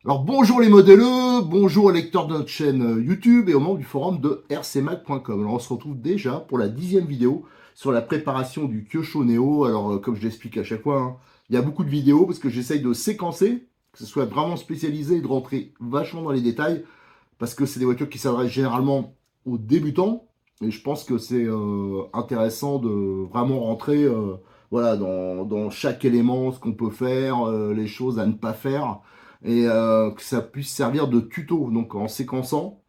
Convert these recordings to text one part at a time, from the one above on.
Alors bonjour les modèleux, bonjour les lecteurs de notre chaîne YouTube et aux membres du forum de rcmac.com. Alors on se retrouve déjà pour la 10e vidéo sur la préparation du Kyosho Neo. Alors comme je l'explique à chaque fois, hein, il y a beaucoup de vidéos parce que j'essaye de séquencer, que ce soit vraiment spécialisé et de rentrer vachement dans les détails parce que c'est des voitures qui s'adressent généralement aux débutants et je pense que c'est intéressant de vraiment rentrer voilà, dans chaque élément, ce qu'on peut faire, les choses à ne pas faire et que ça puisse servir de tuto. Donc en séquençant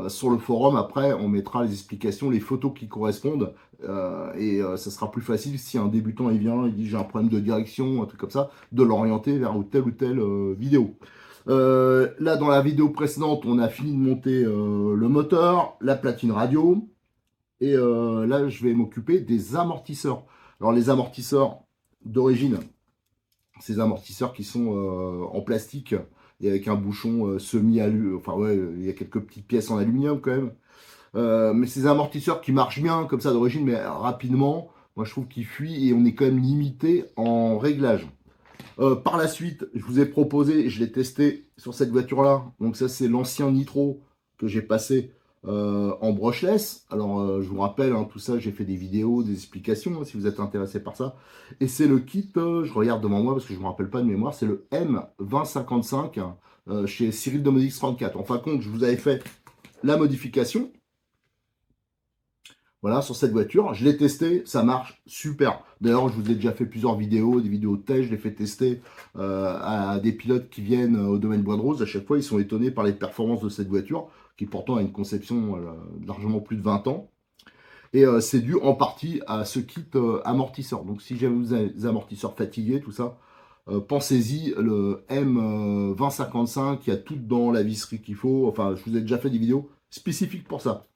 sur le forum, après on mettra les explications, les photos qui correspondent ça sera plus facile si un débutant il vient, il dit j'ai un problème de direction, un truc comme ça, de l'orienter vers telle ou telle vidéo. Là dans la vidéo précédente on a fini de monter le moteur, la platine radio et là je vais m'occuper des amortisseurs. Alors les amortisseurs d'origine, ces amortisseurs qui sont en plastique et avec un bouchon semi-alu, enfin ouais, il y a quelques petites pièces en aluminium quand même. Mais ces amortisseurs qui marchent bien comme ça d'origine, mais rapidement, moi je trouve qu'ils fuient et on est quand même limité en réglage. Par la suite, je vous ai proposé, je l'ai testé sur cette voiture-là. Donc ça, c'est l'ancien Nitro que j'ai passé en brushless. Alors, je vous rappelle, hein, tout ça, j'ai fait des vidéos, des explications, hein, si vous êtes intéressé par ça. Et c'est le kit, je regarde devant moi parce que je ne me rappelle pas de mémoire, c'est le M2055 chez Cyril Domodix 34. En fin de compte, je vous avais fait la modification. Voilà, sur cette voiture. Je l'ai testé, ça marche super. D'ailleurs, je vous ai déjà fait plusieurs vidéos, des vidéos de test. Je l'ai fait tester à des pilotes qui viennent au domaine Bois de Rose. À chaque fois, ils sont étonnés par les performances de cette voiture, qui pourtant a une conception largement plus de 20 ans. Et c'est dû en partie à ce kit amortisseur. Donc, si jamais vous avez des amortisseurs fatigués, tout ça, pensez-y, le M2055, il y a tout dans la visserie qu'il faut. Enfin, je vous ai déjà fait des vidéos spécifiques pour ça.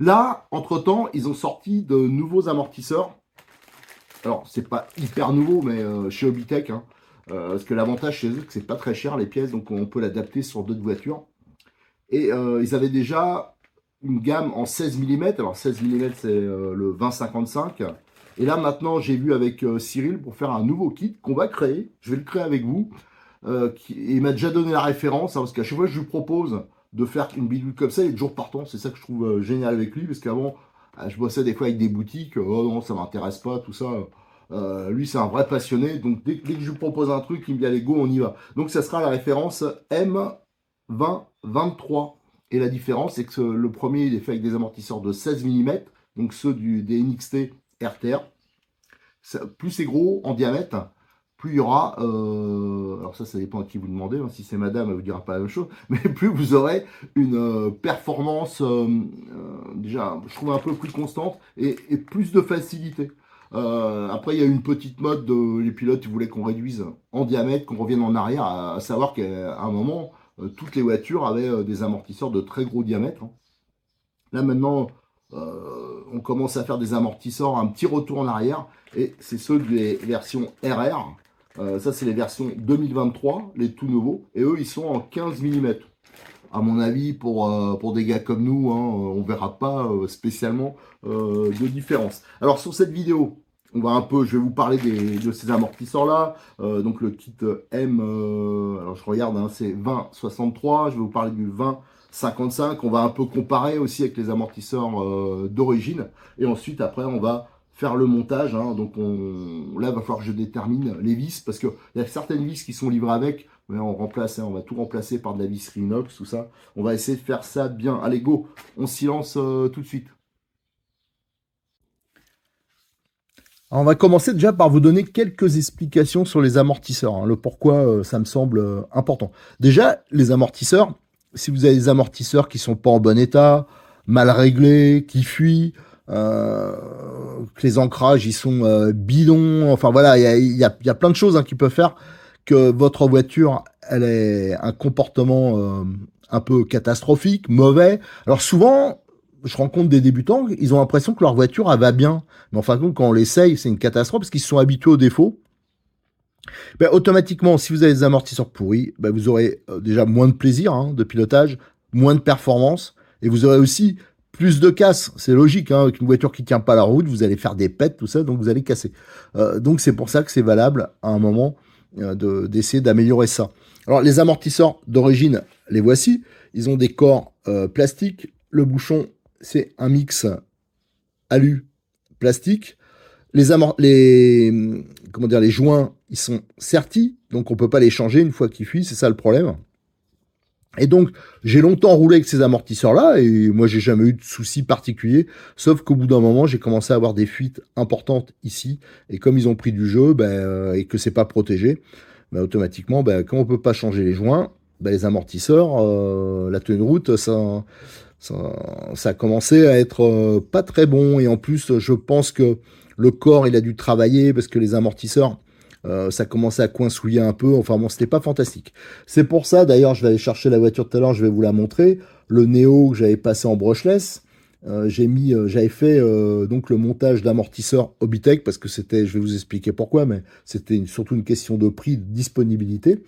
Là, entre-temps, ils ont sorti de nouveaux amortisseurs. Alors, c'est pas hyper nouveau, mais chez Hobbytech, hein, parce que l'avantage chez eux, c'est que c'est pas très cher les pièces, donc on peut l'adapter sur d'autres voitures. Et ils avaient déjà une gamme en 16 mm. Alors 16 mm, c'est le 2055. Et là, maintenant, j'ai vu avec Cyril pour faire un nouveau kit qu'on va créer. Je vais le créer avec vous. Il m'a déjà donné la référence, hein, parce qu'à chaque fois que je lui propose de faire une bidule comme ça, il est toujours partant. C'est ça que je trouve génial avec lui, parce qu'avant, je bossais des fois avec des boutiques, oh non, ça m'intéresse pas, tout ça. Lui, c'est un vrai passionné, donc dès que je lui propose un truc, il me dit allez, go, on y va. Donc ça sera la référence M2023. Et la différence, c'est que le premier, il est fait avec des amortisseurs de 16 mm, donc ceux des NXT RTR. Plus c'est gros en diamètre, plus il y aura, alors ça dépend à qui vous demandez, hein, si c'est madame, elle vous dira pas la même chose, mais plus vous aurez une performance, déjà, je trouve un peu plus constante et plus de facilité. Après, il y a une petite mode de les pilotes qui voulaient qu'on réduise en diamètre, qu'on revienne en arrière, à savoir qu'à un moment, toutes les voitures avaient des amortisseurs de très gros diamètre, hein. Là maintenant, on commence à faire des amortisseurs, un petit retour en arrière, et c'est ceux des versions RR. Ça, c'est les versions 2023, les tout nouveaux, et eux, ils sont en 15 mm. À mon avis, pour des gars comme nous, hein, on verra pas spécialement de différence. Alors, sur cette vidéo, je vais vous parler de ces amortisseurs-là. Donc, le kit M, alors je regarde, hein, c'est 2063. Je vais vous parler du 2055. On va un peu comparer aussi avec les amortisseurs d'origine. Et ensuite, après, on va faire le montage, hein. Donc là, il va falloir que je détermine les vis, parce qu'il y a certaines vis qui sont livrées avec, mais on remplace, hein, on va tout remplacer par de la visserie inox, tout ça. On va essayer de faire ça bien. Allez, go, on s'y lance tout de suite. Alors, on va commencer déjà par vous donner quelques explications sur les amortisseurs, hein, le pourquoi ça me semble important. Déjà, les amortisseurs, si vous avez des amortisseurs qui sont pas en bon état, mal réglés, qui fuient, que les ancrages ils sont bidons, enfin voilà, il y a plein de choses, hein, qui peuvent faire que votre voiture elle ait un comportement un peu catastrophique, mauvais. Alors souvent, je rencontre des débutants, ils ont l'impression que leur voiture, elle va bien. Mais en fin de compte, quand on l'essaye, c'est une catastrophe parce qu'ils se sont habitués aux défauts. Ben, automatiquement, si vous avez des amortisseurs pourris, ben, vous aurez déjà moins de plaisir hein, de pilotage, moins de performance, et vous aurez aussi plus de casse. C'est logique, hein, avec une voiture qui tient pas la route, vous allez faire des pètes, tout ça, donc vous allez casser. Donc c'est pour ça que c'est valable à un moment d'essayer d'améliorer ça. Alors les amortisseurs d'origine, les voici. Ils ont des corps plastiques. Le bouchon, c'est un mix alu plastique. Comment dire, les joints, ils sont sertis, donc on peut pas les changer une fois qu'ils fuient, c'est ça le problème. Et donc, j'ai longtemps roulé avec ces amortisseurs-là, et moi, j'ai jamais eu de soucis particuliers, sauf qu'au bout d'un moment, j'ai commencé à avoir des fuites importantes ici, et comme ils ont pris du jeu, et que c'est pas protégé, automatiquement, comme on peut pas changer les joints, les amortisseurs, la tenue de route, ça a commencé à être pas très bon, et en plus, je pense que le corps, il a dû travailler, parce que les amortisseurs, ça commençait à coincouiller un peu. Enfin bon, c'était pas fantastique. C'est pour ça, d'ailleurs, je vais aller chercher la voiture tout à l'heure, je vais vous la montrer. Le Néo que j'avais passé en brushless, j'avais fait donc le montage d'amortisseurs Hobbytech parce que c'était, je vais vous expliquer pourquoi, mais c'était surtout une question de prix, de disponibilité.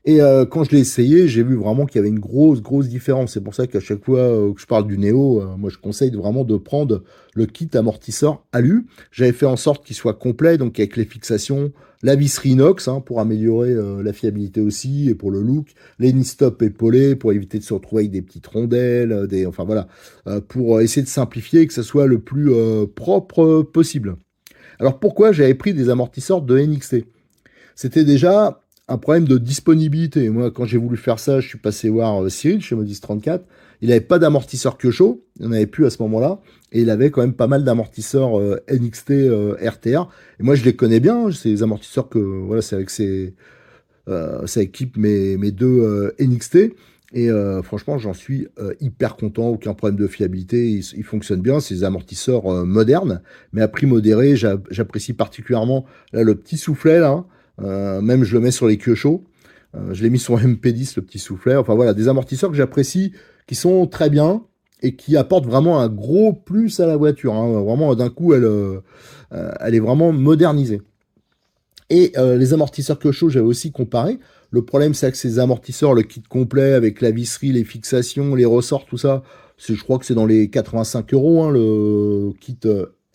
Et quand je l'ai essayé, j'ai vu vraiment qu'il y avait une grosse différence. C'est pour ça qu'à chaque fois que je parle du Néo, moi je conseille vraiment de prendre le kit amortisseur alu. J'avais fait en sorte qu'il soit complet, donc avec les fixations, la visserie inox hein, pour améliorer la fiabilité aussi et pour le look, les knee-stop épaulés pour éviter de se retrouver avec des petites rondelles, enfin voilà, pour essayer de simplifier et que ça soit le plus propre possible. Alors pourquoi j'avais pris des amortisseurs de NXT? C'était déjà un problème de disponibilité. Moi, quand j'ai voulu faire ça, je suis passé voir Cyril chez Modis 34. Il n'avait pas d'amortisseur Kyosho, il n'en avait plus à ce moment-là, et il avait quand même pas mal d'amortisseurs NXT RTR. Et moi, je les connais bien, c'est les amortisseurs que, voilà, c'est avec ça équipe mes deux NXT. Et franchement, j'en suis hyper content, aucun problème de fiabilité, ils fonctionnent bien, c'est des amortisseurs modernes, mais à prix modéré, j'apprécie particulièrement là, le petit soufflet, là, même je le mets sur les Kyosho. Je l'ai mis sur MP10, le petit soufflet. Enfin voilà, des amortisseurs que j'apprécie, qui sont très bien et qui apportent vraiment un gros plus à la voiture. Hein. Vraiment, d'un coup, elle est vraiment modernisée. Et les amortisseurs Kyosho, j'avais aussi comparé. Le problème, c'est que ces amortisseurs, le kit complet avec la visserie, les fixations, les ressorts, tout ça, je crois que c'est dans les 85 €, hein, le kit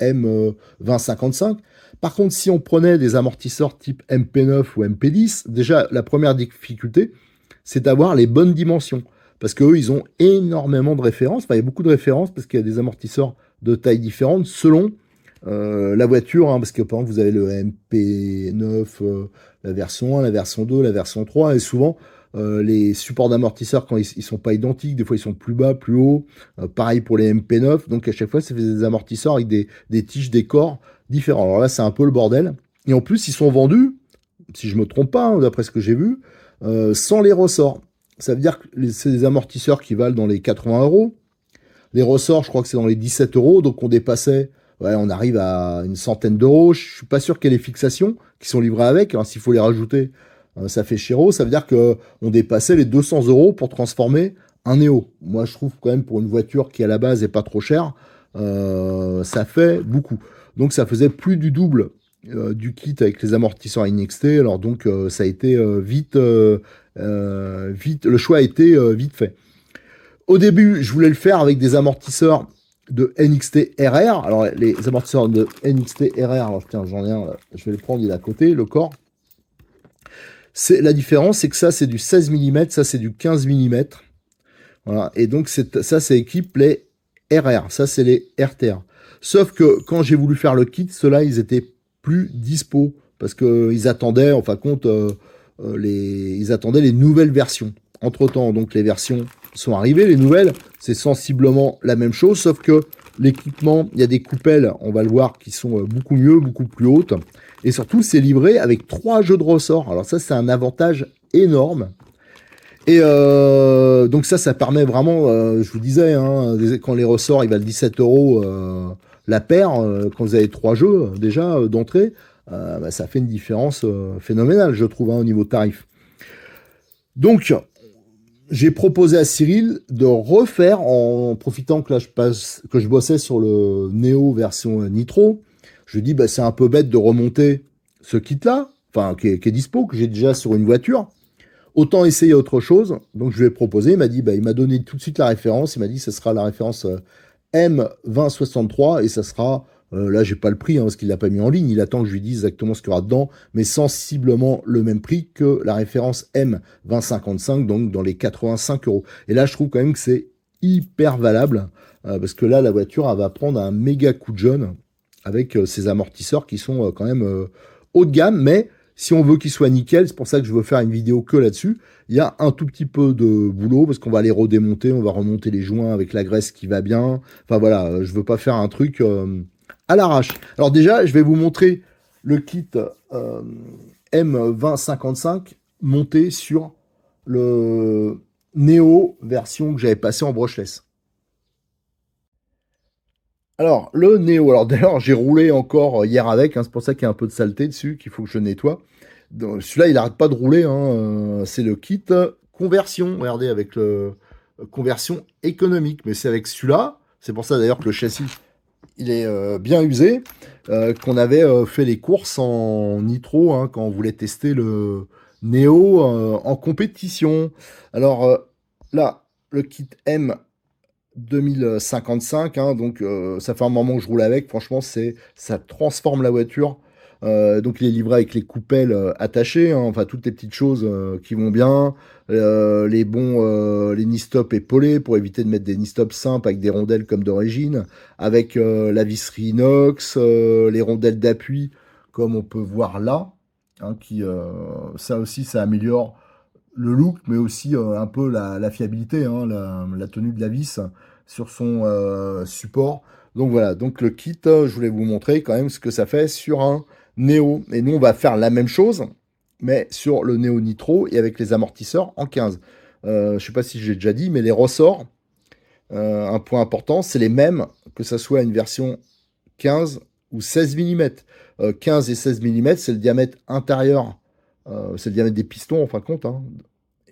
M2055. Par contre, si on prenait des amortisseurs type MP9 ou MP10, déjà, la première difficulté, c'est d'avoir les bonnes dimensions. Parce qu'eux, ils ont énormément de références. Enfin, il y a beaucoup de références parce qu'il y a des amortisseurs de tailles différentes selon la voiture. Hein, parce que, par exemple, vous avez le MP9, la version 1, la version 2, la version 3. Et souvent, les supports d'amortisseurs, quand ils sont pas identiques, des fois, ils sont plus bas, plus hauts. Pareil pour les MP9. Donc, à chaque fois, ça fait des amortisseurs avec des tiges, des corps différents. Alors là, c'est un peu le bordel. Et en plus, ils sont vendus, si je me trompe pas, hein, d'après ce que j'ai vu, sans les ressorts. Ça veut dire que c'est des amortisseurs qui valent dans les 80 €. Les ressorts, je crois que c'est dans les 17 €. Donc on dépassait, ouais, on arrive à une centaine d'euros. Je suis pas sûr qu'il y ait les fixations qui sont livrées avec. Hein, s'il faut les rajouter, ça fait chéro. Ça veut dire que on dépassait les 200 € pour transformer un Néo. Moi, je trouve quand même pour une voiture qui à la base est pas trop chère, ça fait beaucoup. Donc ça faisait plus du double du kit avec les amortisseurs NXT. Alors donc ça a été vite, le choix a été vite fait. Au début, je voulais le faire avec des amortisseurs de NXT RR. Alors les amortisseurs de NXT RR, alors tiens, j'en ai un, là. Je vais le prendre, il est à côté, le corps. La différence, c'est que ça, c'est du 16 mm, ça, c'est du 15 mm. Voilà, et donc ça, c'est équipe les RR, ça, c'est les RTR. Sauf que quand j'ai voulu faire le kit, ceux-là, ils étaient plus dispo parce qu'ils attendaient, en fin de compte, ils attendaient les nouvelles versions. Entre-temps, donc les versions sont arrivées, les nouvelles, c'est sensiblement la même chose, sauf que l'équipement, il y a des coupelles, on va le voir, qui sont beaucoup mieux, beaucoup plus hautes. Et surtout, c'est livré avec 3 jeux de ressorts. Alors ça, c'est un avantage énorme. Et donc ça permet vraiment, je vous disais, hein, quand les ressorts, ils valent 17 € la paire, quand vous avez 3 jeux déjà d'entrée, ça fait une différence phénoménale, je trouve, hein, au niveau tarif. Donc, j'ai proposé à Cyril de refaire, en profitant que là que je bossais sur le Neo version Nitro, je lui dis bah c'est un peu bête de remonter ce kit-là, enfin qui est dispo, que j'ai déjà sur une voiture. Autant essayer autre chose. Donc je lui ai proposé, il m'a dit, bah, il m'a donné tout de suite la référence. Il m'a dit, ce sera la référence M2063 et ça sera, là j'ai pas le prix hein, parce qu'il l'a pas mis en ligne. Il attend que je lui dise exactement ce qu'il y aura dedans, mais sensiblement le même prix que la référence M2055, donc dans les 85 euros. Et là je trouve quand même que c'est hyper valable parce que là la voiture elle va prendre un méga coup de jeune avec ses amortisseurs qui sont quand même haut de gamme, mais si on veut qu'il soit nickel, c'est pour ça que je veux faire une vidéo que là-dessus. Il y a un tout petit peu de boulot parce qu'on va les redémonter, on va remonter les joints avec la graisse qui va bien. Enfin voilà, je veux pas faire un truc à l'arrache. Alors déjà, je vais vous montrer le kit M2055 monté sur le Neo version que j'avais passé en brushless. Alors, le Neo, alors d'ailleurs, j'ai roulé encore hier avec, hein, c'est pour ça qu'il y a un peu de saleté dessus, qu'il faut que je nettoie. Celui-là, il n'arrête pas de rouler, hein, c'est le kit conversion, regardez, avec le conversion économique, mais c'est avec celui-là, c'est pour ça d'ailleurs que le châssis, il est bien usé, qu'on avait fait les courses en nitro, hein, quand on voulait tester le Neo en compétition. Alors là, le kit M 2055, hein, donc ça fait un moment que je roule avec, franchement, ça transforme la voiture. Donc il est livré avec les coupelles attachées, hein, enfin toutes les petites choses qui vont bien, les knee-stop épaulés pour éviter de mettre des knee-stop simples avec des rondelles comme d'origine, avec la visserie inox, les rondelles d'appui comme on peut voir là, hein, ça aussi ça améliore le look, mais aussi un peu la fiabilité, hein, la tenue de la vis sur son support. Donc voilà, donc le kit, je voulais vous montrer quand même ce que ça fait sur un Neo. Et nous, on va faire la même chose, mais sur le Neo Nitro et avec les amortisseurs en 15. Je sais pas si j'ai déjà dit, mais les ressorts, un point important, c'est les mêmes que ça soit une version 15 ou 16 mm. 15 et 16 mm, c'est le diamètre intérieur, c'est le diamètre des pistons en fin de compte, hein.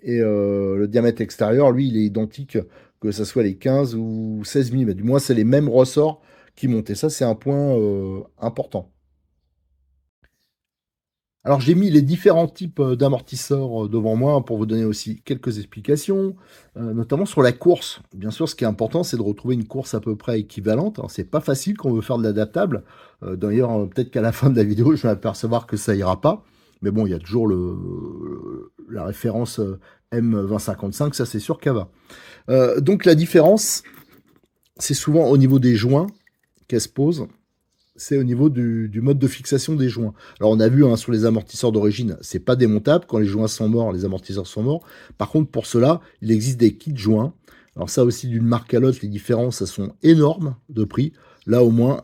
Et le diamètre extérieur, lui, il est identique que ce soit les 15 ou 16 mm. Du moins, c'est les mêmes ressorts qui montent. Et ça, c'est un point important. Alors, j'ai mis les différents types d'amortisseurs devant moi pour vous donner aussi quelques explications, notamment sur la course. Bien sûr, ce qui est important, c'est de retrouver une course à peu près équivalente. Alors, c'est pas facile quand on veut faire de l'adaptable. D'ailleurs, peut-être qu'à la fin de la vidéo, je vais m'apercevoir que ça ira pas. Mais bon, il y a toujours la référence M2055, ça c'est sûr qu'elle va. Donc la différence, c'est souvent au niveau des joints qu'elle se pose, c'est au niveau du mode de fixation des joints. Alors on a vu hein, sur les amortisseurs d'origine, c'est pas démontable, quand les joints sont morts, les amortisseurs sont morts. Par contre pour cela, il existe des kits joints. Alors ça aussi d'une marque à l'autre, les différences elles sont énormes de prix. Là au moins,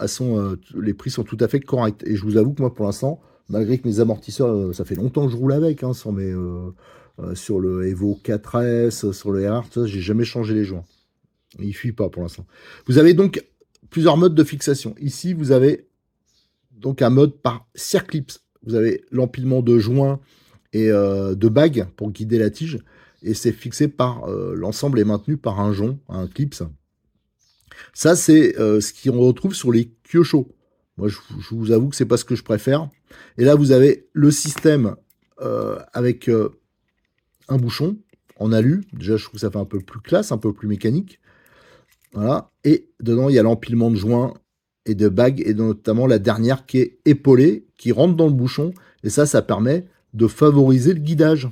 les prix sont tout à fait corrects. Et je vous avoue que moi pour l'instant, malgré que mes amortisseurs, ça fait longtemps que je roule avec, hein, sur le Evo 4S, sur le RR, tout ça, j'ai jamais changé les joints. Il fuit pas pour l'instant. Vous avez donc plusieurs modes de fixation. Ici, vous avez donc un mode par circlips. Vous avez l'empilement de joints et de bagues pour guider la tige. Et c'est fixé par l'ensemble est maintenu par un jonc, un clips. Ça, c'est ce qu'on retrouve sur les Kyosho. Moi, je vous avoue que c'est pas ce que je préfère. Et là, vous avez le système avec un bouchon en alu. Déjà, je trouve que ça fait un peu plus classe, un peu plus mécanique. Voilà. Et dedans, il y a l'empilement de joints et de bagues, et notamment la dernière qui est épaulée, qui rentre dans le bouchon. Et ça permet de favoriser le guidage.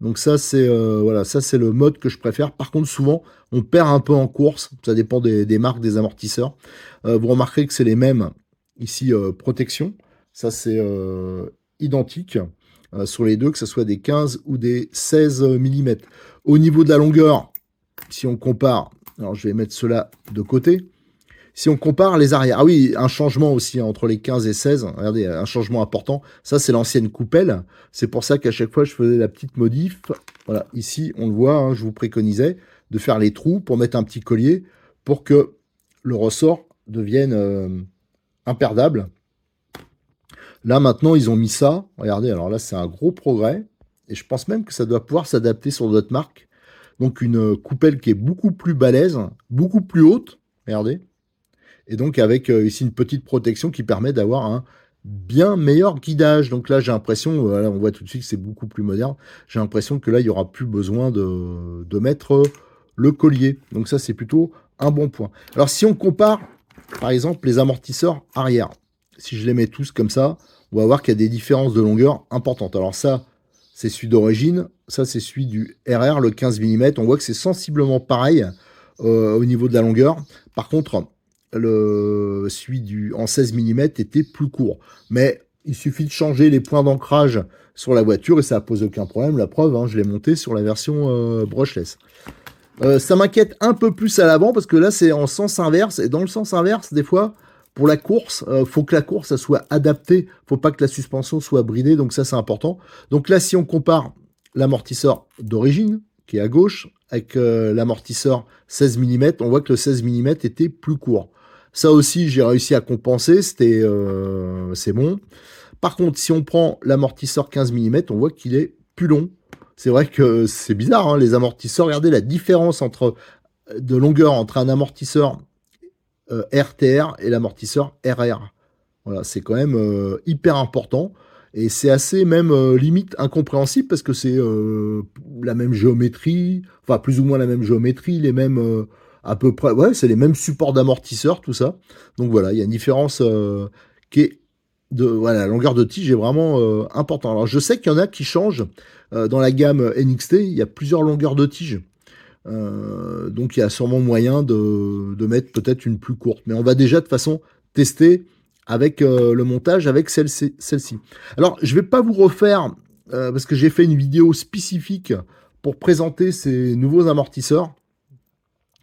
Donc ça, c'est voilà, ça c'est le mode que je préfère. Par contre, souvent, on perd un peu en course. Ça dépend des marques, des amortisseurs. Vous remarquerez que c'est les mêmes. Ici, protection. Ça, c'est identique sur les deux, que ce soit des 15 ou des 16 mm. Au niveau de la longueur, si on compare, alors je vais mettre cela de côté. Si on compare les arrières, ah oui, un changement aussi hein, entre les 15 et 16, regardez, un changement important, ça c'est l'ancienne coupelle, c'est pour ça qu'à chaque fois je faisais la petite modif, voilà, ici on le voit, hein, je vous préconisais de faire les trous pour mettre un petit collier pour que le ressort devienne imperdable. Là maintenant ils ont mis ça, regardez, alors là c'est un gros progrès, et je pense même que ça doit pouvoir s'adapter sur d'autres marques. Donc une coupelle qui est beaucoup plus balèze, beaucoup plus haute, regardez. Et donc avec ici une petite protection qui permet d'avoir un bien meilleur guidage. Donc là j'ai l'impression, voilà, on voit tout de suite que c'est beaucoup plus moderne, j'ai l'impression que là il n'y aura plus besoin de mettre le collier. Donc ça c'est plutôt un bon point. Alors si on compare par exemple les amortisseurs arrière, si je les mets tous comme ça, on va voir qu'il y a des différences de longueur importantes. Alors ça, c'est celui d'origine, ça c'est celui du RR, le 15 mm. On voit que c'est sensiblement pareil au niveau de la longueur. Par contre, celui en 16 mm était plus court. Mais il suffit de changer les points d'ancrage sur la voiture et ça ne pose aucun problème. La preuve, hein, je l'ai monté sur la version brushless. Ça m'inquiète un peu plus à l'avant parce que là c'est en sens inverse et dans le sens inverse des fois pour la course faut que la course ça soit adaptée, faut pas que la suspension soit bridée, donc ça c'est important. Donc là si on compare l'amortisseur d'origine qui est à gauche avec l'amortisseur 16 mm, on voit que le 16 mm était plus court. Ça aussi j'ai réussi à compenser, c'est bon. Par contre si on prend l'amortisseur 15 mm, on voit qu'il est plus long. C'est vrai que c'est bizarre, hein, les amortisseurs. Regardez la différence de longueur entre un amortisseur RTR et l'amortisseur RR. Voilà, c'est quand même hyper important. Et c'est assez même limite incompréhensible parce que c'est la même géométrie, enfin plus ou moins la même géométrie, les mêmes à peu près, ouais, c'est les mêmes supports d'amortisseurs, tout ça. Donc voilà, il y a une différence qui est voilà, la longueur de tige est vraiment importante. Alors je sais qu'il y en a qui changent dans la gamme NXT, il y a plusieurs longueurs de tige. Donc il y a sûrement moyen de mettre peut-être une plus courte. Mais on va déjà de toute façon tester avec le montage avec celle-ci. Alors je vais pas vous refaire, parce que j'ai fait une vidéo spécifique pour présenter ces nouveaux amortisseurs.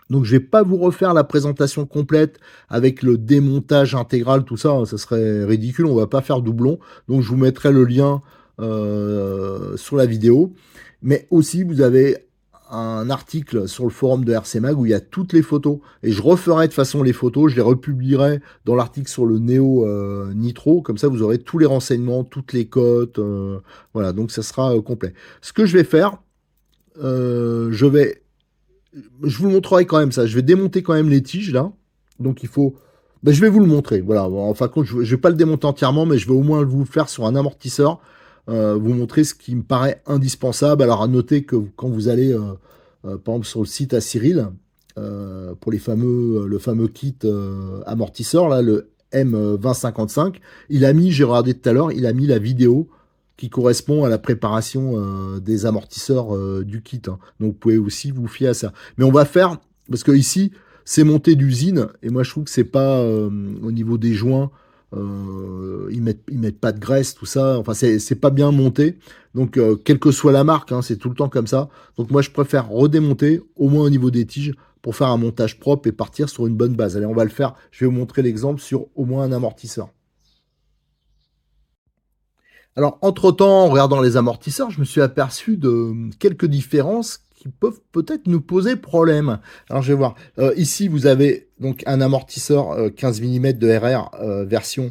Donc je vais pas vous refaire la présentation complète avec le démontage intégral, tout ça, hein, ça serait ridicule, on va pas faire doublon. Donc je vous mettrai le lien sur la vidéo. Mais aussi vous avez un article sur le forum de RC Mag où il y a toutes les photos. Et je referai de toute façon les photos, je les republierai dans l'article sur le Neo Nitro. Comme ça vous aurez tous les renseignements, toutes les cotes. Voilà, donc ça sera complet. Ce que je vais faire, je vous le montrerai quand même ça. Je vais démonter quand même les tiges là. Donc il faut... je vais vous le montrer. Voilà. Enfin, je vais pas le démonter entièrement, mais je vais au moins vous le faire sur un amortisseur. Vous montrer ce qui me paraît indispensable. Alors à noter que quand vous allez, par exemple, sur le site à Cyril, pour le fameux kit amortisseur, là, le M2055, il a mis, j'ai regardé tout à l'heure, il a mis la vidéo qui correspond à la préparation des amortisseurs du kit. Hein. Donc vous pouvez aussi vous fier à ça. Mais on va faire, parce que ici, c'est monté d'usine, et moi je trouve que c'est pas au niveau des joints, ils mettent pas de graisse, tout ça, enfin c'est pas bien monté. Donc quelle que soit la marque, hein, c'est tout le temps comme ça. Donc moi je préfère redémonter, au moins au niveau des tiges, pour faire un montage propre et partir sur une bonne base. Allez, on va le faire, je vais vous montrer l'exemple sur au moins un amortisseur. Alors, entre-temps, en regardant les amortisseurs, je me suis aperçu de quelques différences qui peuvent peut-être nous poser problème. Alors, je vais voir. Ici, vous avez donc un amortisseur 15 mm de RR la version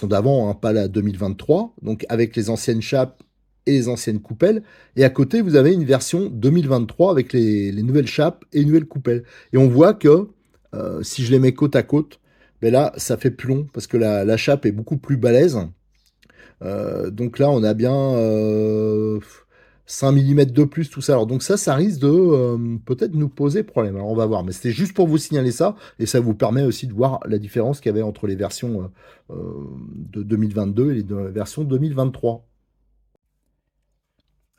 d'avant, hein, pas la 2023, donc avec les anciennes chapes et les anciennes coupelles. Et à côté, vous avez une version 2023 avec les nouvelles chapes et les nouvelles coupelles. Et on voit que si je les mets côte à côte, ben là, ça fait plus long parce que la chape est beaucoup plus balèze. Donc là, on a bien 5 mm de plus, tout ça. Alors donc ça risque de peut-être nous poser problème. Alors on va voir. Mais c'était juste pour vous signaler ça. Et ça vous permet aussi de voir la différence qu'il y avait entre les versions de 2022 et les versions 2023.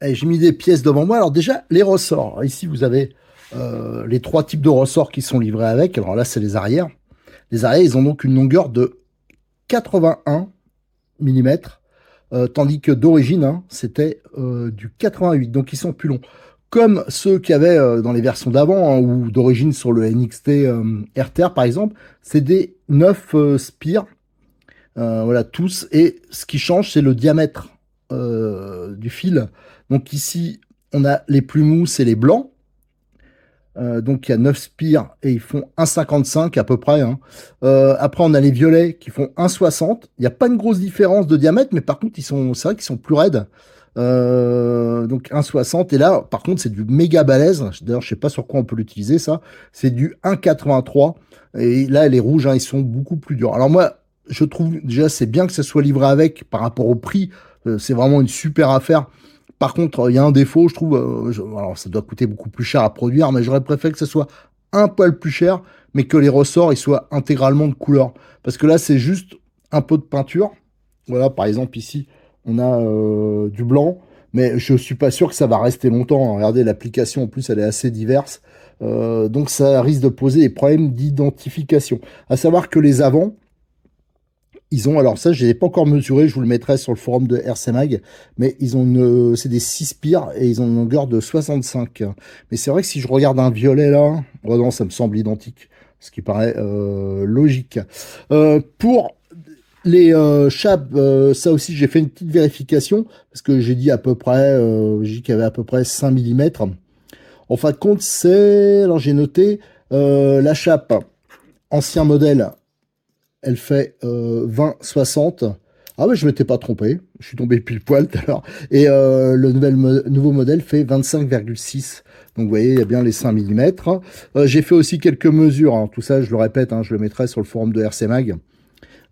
J'ai mis des pièces devant moi. Alors déjà, les ressorts. Alors, ici, vous avez les 3 types de ressorts qui sont livrés avec. Alors là, c'est les arrières. Les arrières, ils ont donc une longueur de 81 mm. Tandis que d'origine, hein, c'était du 88, donc ils sont plus longs. Comme ceux qu'il y avait dans les versions d'avant, hein, ou d'origine sur le NXT RTR par exemple, c'est des 9 spires, voilà, tous, et ce qui change, c'est le diamètre du fil. Donc ici, on a les plus mous, c'est les blancs. Donc il y a 9 spires et ils font 1,55 à peu près. Hein. Après on a les violets qui font 1,60. Il n'y a pas une grosse différence de diamètre, mais par contre c'est vrai qu'ils sont plus raides. Donc 1,60. Et là, par contre, c'est du méga balèze. D'ailleurs, je sais pas sur quoi on peut l'utiliser, ça. C'est du 1,83. Et là, les rouges, hein, ils sont beaucoup plus durs. Alors moi, je trouve déjà, c'est bien que ça soit livré avec par rapport au prix. C'est vraiment une super affaire. Par contre, il y a un défaut, je trouve. Alors, ça doit coûter beaucoup plus cher à produire, mais j'aurais préféré que ce soit un poil plus cher, mais que les ressorts ils soient intégralement de couleur. Parce que là, c'est juste un peu de peinture. Voilà, par exemple, ici, on a du blanc, mais je suis pas sûr que ça va rester longtemps. Regardez, l'application, en plus, elle est assez diverse. Donc, ça risque de poser des problèmes d'identification. À savoir que les avants, ils ont, alors ça, je ne l'ai pas encore mesuré, je vous le mettrai sur le forum de RC Mag, mais ils ont c'est des 6 spires et ils ont une longueur de 65. Mais c'est vrai que si je regarde un violet là, oh non, ça me semble identique, ce qui paraît logique. Pour les chapes, ça aussi, j'ai fait une petite vérification, parce que j'ai dit à peu près, j'ai dit qu'il y avait à peu près 5 mm. En fin de compte, c'est, alors j'ai noté, la chape ancien modèle, elle fait 20-60. Ah ouais, je m'étais pas trompé. Je suis tombé pile poil tout à l'heure. Et le nouveau modèle fait 25,6. Donc vous voyez, il y a bien les 5 mm. J'ai fait aussi quelques mesures. Hein. Tout ça, je le répète, hein, je le mettrai sur le forum de RC Mag.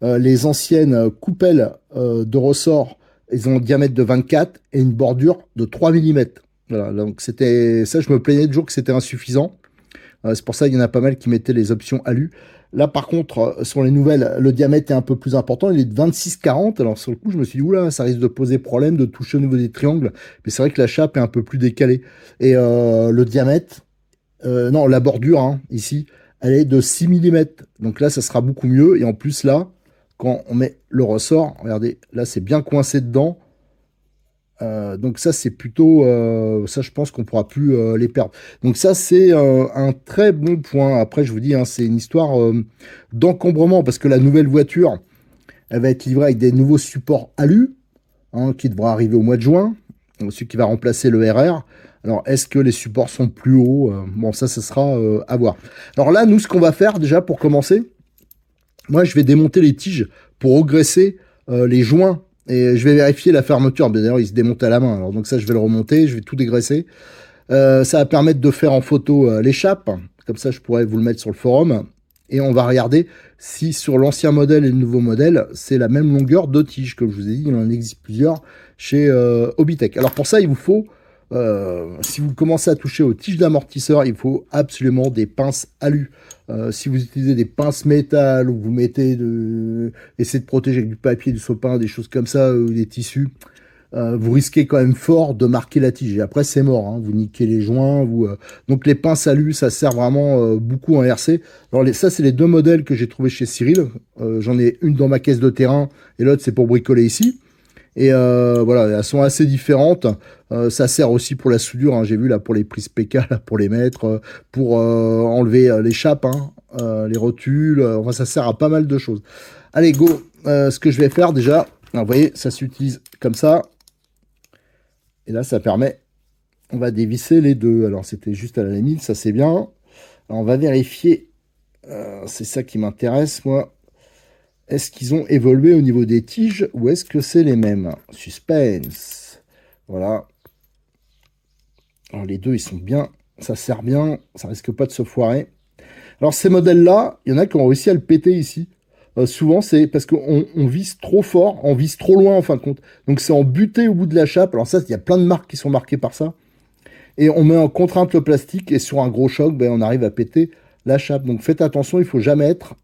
Les anciennes coupelles de ressort, elles ont un diamètre de 24 et une bordure de 3 mm. Voilà, donc c'était ça, je me plaignais toujours que c'était insuffisant. C'est pour ça qu'il y en a pas mal qui mettaient les options alu. Là, par contre, sur les nouvelles, le diamètre est un peu plus important. Il est de 26,40. Alors, sur le coup, je me suis dit, oula, ça risque de poser problème de toucher au niveau des triangles. Mais c'est vrai que la chape est un peu plus décalée. Et le diamètre, non, la bordure, hein, ici, elle est de 6 mm. Donc là, ça sera beaucoup mieux. Et en plus, là, quand on met le ressort, regardez, là, c'est bien coincé dedans. Donc ça, c'est plutôt... ça, je pense qu'on pourra plus les perdre. Donc ça, c'est un très bon point. Après, je vous dis, hein, c'est une histoire d'encombrement, parce que la nouvelle voiture, elle va être livrée avec des nouveaux supports alu, hein, qui devra arriver au mois de juin, celui qui va remplacer le RR. Alors, est-ce que les supports sont plus hauts? Bon, ça sera à voir. Alors là, nous, ce qu'on va faire, déjà, pour commencer, moi, je vais démonter les tiges pour regresser les joints. Et je vais vérifier la fermeture. D'ailleurs, il se démonte à la main. Alors, donc ça, je vais le remonter. Je vais tout dégraisser. Ça va permettre de faire en photo l'échappe. Comme ça, je pourrais vous le mettre sur le forum. Et on va regarder si sur l'ancien modèle et le nouveau modèle, c'est la même longueur de tige. Comme je vous ai dit, il en existe plusieurs chez Hobbytech. Alors pour ça, il vous faut, si vous commencez à toucher aux tiges d'amortisseur, il faut absolument des pinces alu. Si vous utilisez des pinces métal ou vous mettez essayez de protéger avec du papier, du sopin, des choses comme ça, des tissus, vous risquez quand même fort de marquer la tige. Et après, c'est mort, hein, vous niquez les joints. Donc les pinces alu, ça sert vraiment beaucoup en RC. Alors ça, c'est les deux modèles que j'ai trouvé chez Cyril. J'en ai une dans ma caisse de terrain et l'autre, c'est pour bricoler ici. Et voilà, elles sont assez différentes. Ça sert aussi pour la soudure, hein. J'ai vu là pour les prises PK, là, pour les mettre, pour enlever les chapes, hein, les rotules. Enfin, ça sert à pas mal de choses. Allez, go. Ce que je vais faire déjà, alors, vous voyez, ça s'utilise comme ça. Et là, ça permet, on va dévisser les deux. Alors, c'était juste à la limite, ça c'est bien. Alors, on va vérifier. C'est ça qui m'intéresse, moi. Est-ce qu'ils ont évolué au niveau des tiges ou est-ce que c'est les mêmes? Suspense. Voilà. Alors les deux, ils sont bien. Ça sert bien. Ça risque pas de se foirer. Alors ces modèles-là, il y en a qui ont réussi à le péter ici. Souvent, c'est parce qu'on vise trop fort, on vise trop loin en fin de compte. Donc c'est en buté au bout de la chape. Alors ça, il y a plein de marques qui sont marquées par ça. Et on met en contrainte le plastique et sur un gros choc, ben, on arrive à péter la chape. Donc faites attention, il ne faut jamais être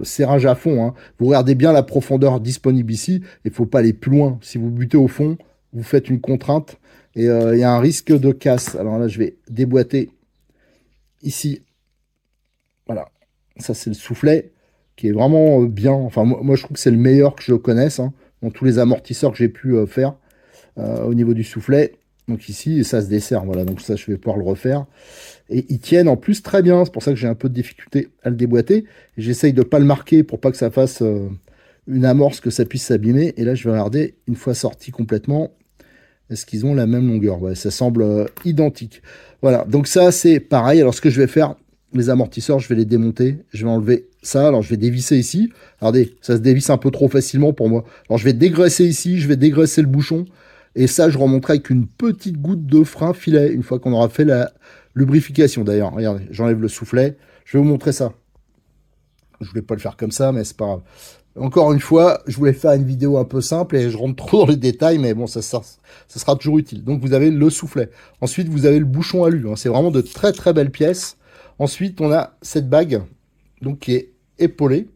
serrage à fond, hein. Vous regardez bien la profondeur disponible ici. Il ne faut pas aller plus loin. Si vous butez au fond, vous faites une contrainte et il y a un risque de casse. Alors là, je vais déboîter ici. Voilà. Ça, c'est le soufflet qui est vraiment bien. Enfin, moi, je trouve que c'est le meilleur que je connaisse, hein, dans tous les amortisseurs que j'ai pu faire au niveau du soufflet. Donc ici, ça se dessert. Voilà, donc ça, je vais pouvoir le refaire. Et ils tiennent en plus très bien. C'est pour ça que j'ai un peu de difficulté à le déboîter. J'essaye de ne pas le marquer pour pas que ça fasse une amorce, que ça puisse s'abîmer. Et là, je vais regarder, une fois sorti complètement, est-ce qu'ils ont la même longueur? Ouais, ça semble identique. Voilà, donc ça, c'est pareil. Alors, ce que je vais faire, les amortisseurs, je vais les démonter. Je vais enlever ça. Alors, je vais dévisser ici. Regardez, ça se dévisse un peu trop facilement pour moi. Alors, je vais dégraisser ici. Je vais dégraisser le bouchon. Et ça, je remonterai avec une petite goutte de frein filet, une fois qu'on aura fait la lubrification. D'ailleurs, regardez, j'enlève le soufflet. Je vais vous montrer ça. Je voulais pas le faire comme ça, mais c'est pas grave. Encore une fois, je voulais faire une vidéo un peu simple et je rentre trop dans les détails, mais bon, ça sera toujours utile. Donc, vous avez le soufflet. Ensuite, vous avez le bouchon alu. Hein. C'est vraiment de très très belles pièces. Ensuite, on a cette bague donc, qui est épaulée.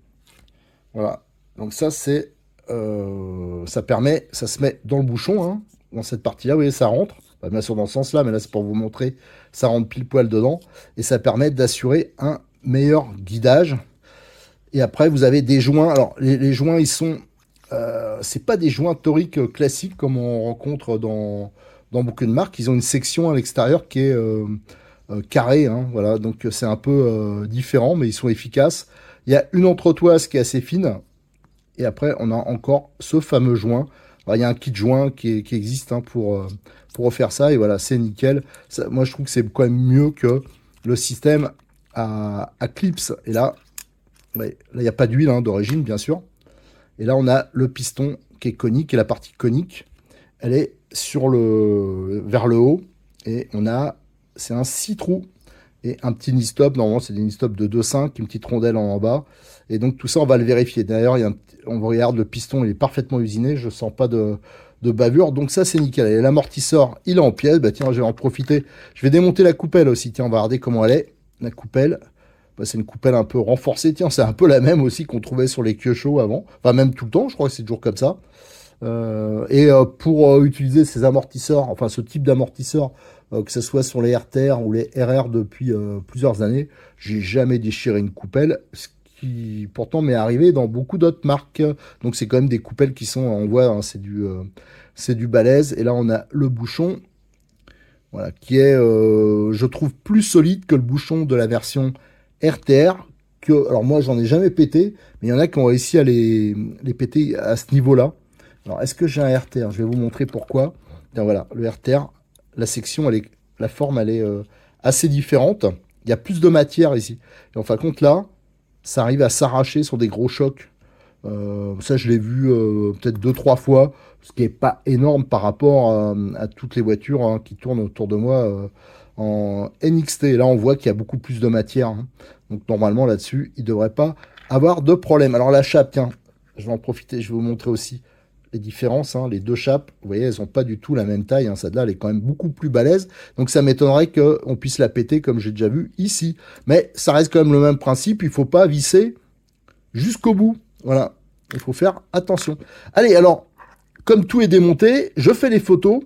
Voilà. Donc ça, c'est... ça permet... Ça se met dans le bouchon, hein, dans cette partie-là. Vous voyez, ça rentre. Bah, bien sûr, dans ce sens-là, mais là, c'est pour vous montrer. Ça rentre pile poil dedans. Et ça permet d'assurer un meilleur guidage. Et après, vous avez des joints. Alors, les joints, ils sont... c'est pas des joints toriques classiques comme on rencontre dans beaucoup de marques. Ils ont une section à l'extérieur qui est carrée. Hein, voilà. Donc, c'est un peu différent, mais ils sont efficaces. Il y a une entretoise qui est assez fine. Et après, on a encore ce fameux joint. Alors, il y a un kit joint qui existe hein, pour refaire ça. Et voilà, c'est nickel. Ça, moi, je trouve que c'est quand même mieux que le système à clips. Et là... Ouais, là, il n'y a pas d'huile hein, d'origine, bien sûr. Et là, on a le piston qui est conique. Et la partie conique, elle est vers le haut. Et c'est un 6 trous et un petit knee-stop. Normalement, c'est des knee-stop de 2,5, une petite rondelle en bas. Et donc, tout ça, on va le vérifier. D'ailleurs, on regarde le piston, il est parfaitement usiné. Je ne sens pas de bavure. Donc, ça, c'est nickel. Et l'amortisseur, il est en pièces. Bah, tiens, je vais en profiter. Je vais démonter la coupelle aussi. Tiens, on va regarder comment elle est. La coupelle. Bah, c'est une coupelle un peu renforcée. Tiens, c'est un peu la même aussi qu'on trouvait sur les Kyosho avant. Enfin, même tout le temps, je crois que c'est toujours comme ça. Pour utiliser ces amortisseurs, enfin ce type d'amortisseur, que ce soit sur les RTR ou les RR depuis plusieurs années, j'ai jamais déchiré une coupelle, ce qui pourtant m'est arrivé dans beaucoup d'autres marques. Donc c'est quand même des coupelles qui sont, on voit, hein, c'est du balèze. Et là, on a le bouchon, voilà, qui est, je trouve, plus solide que le bouchon de la version RTR, alors moi j'en ai jamais pété, mais il y en a qui ont réussi à les péter à ce niveau-là. Alors est-ce que j'ai un RTR? Je vais vous montrer pourquoi. Et voilà, le RTR, la section, la forme, elle est assez différente. Il y a plus de matière ici. Et en fin de compte là, ça arrive à s'arracher sur des gros chocs. Ça je l'ai vu peut-être 2-3 fois, ce qui n'est pas énorme par rapport à toutes les voitures hein, qui tournent autour de moi en NXT. Là, on voit qu'il y a beaucoup plus de matière. Hein. Donc, normalement, là-dessus, il ne devrait pas avoir de problème. Alors, la chape, tiens, je vais en profiter. Je vais vous montrer aussi les différences. Hein. Les deux chapes, vous voyez, elles n'ont pas du tout la même taille. Hein. Celle-là, elle est quand même beaucoup plus balèze. Donc, ça m'étonnerait qu'on puisse la péter comme j'ai déjà vu ici. Mais ça reste quand même le même principe. Il ne faut pas visser jusqu'au bout. Voilà. Il faut faire attention. Allez, alors, comme tout est démonté, je fais les photos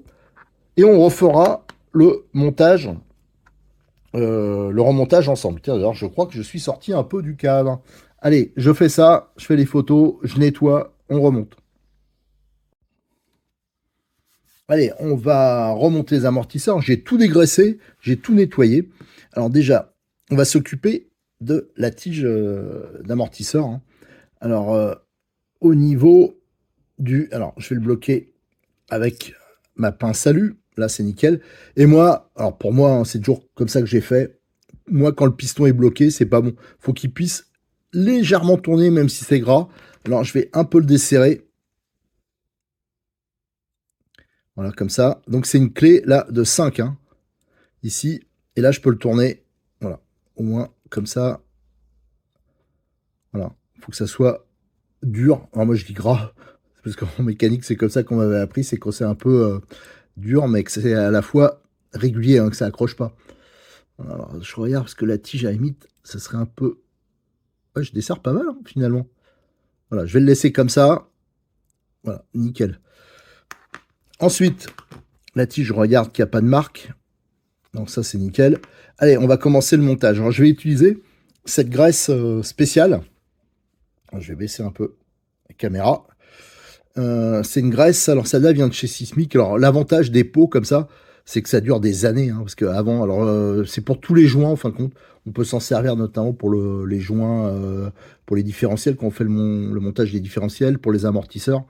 et on refera le montage, le remontage ensemble. Tiens, d'ailleurs, je crois que je suis sorti un peu du cadre. Allez, je fais ça, je fais les photos, je nettoie, on remonte. Allez, on va remonter les amortisseurs. J'ai tout dégraissé, j'ai tout nettoyé. Alors déjà, on va s'occuper de la tige d'amortisseur. Hein. Alors, au niveau alors, je vais le bloquer avec ma pince alu. Là, c'est nickel. Et moi, alors pour moi, hein, c'est toujours comme ça que j'ai fait. Moi, quand le piston est bloqué, c'est pas bon. Faut qu'il puisse légèrement tourner, même si c'est gras. Alors, je vais un peu le desserrer. Voilà, comme ça. Donc, c'est une clé, là, de 5, hein, ici. Et là, je peux le tourner. Voilà. Au moins, comme ça. Voilà. Il faut que ça soit dur. Alors, moi, je dis gras. Parce qu'en mécanique, c'est comme ça qu'on m'avait appris. C'est quand c'est un peu dur, mais que c'est à la fois régulier, hein, que ça accroche pas. Alors, je regarde parce que la tige, à la limite, ça serait un peu... Ouais, je desserre pas mal, hein, finalement. Voilà, je vais le laisser comme ça. Voilà, nickel. Ensuite, la tige, je regarde qu'il n'y a pas de marque. Donc ça, c'est nickel. Allez, on va commencer le montage. Alors, je vais utiliser cette graisse spéciale. Alors, je vais baisser un peu la caméra. C'est une graisse, alors celle-là vient de chez Sismic. Alors, l'avantage des pots comme ça, c'est que ça dure des années, hein, parce qu'avant, alors c'est pour tous les joints en fin de compte, on peut s'en servir notamment pour les joints, pour les différentiels, quand on fait le montage des différentiels, pour les amortisseurs.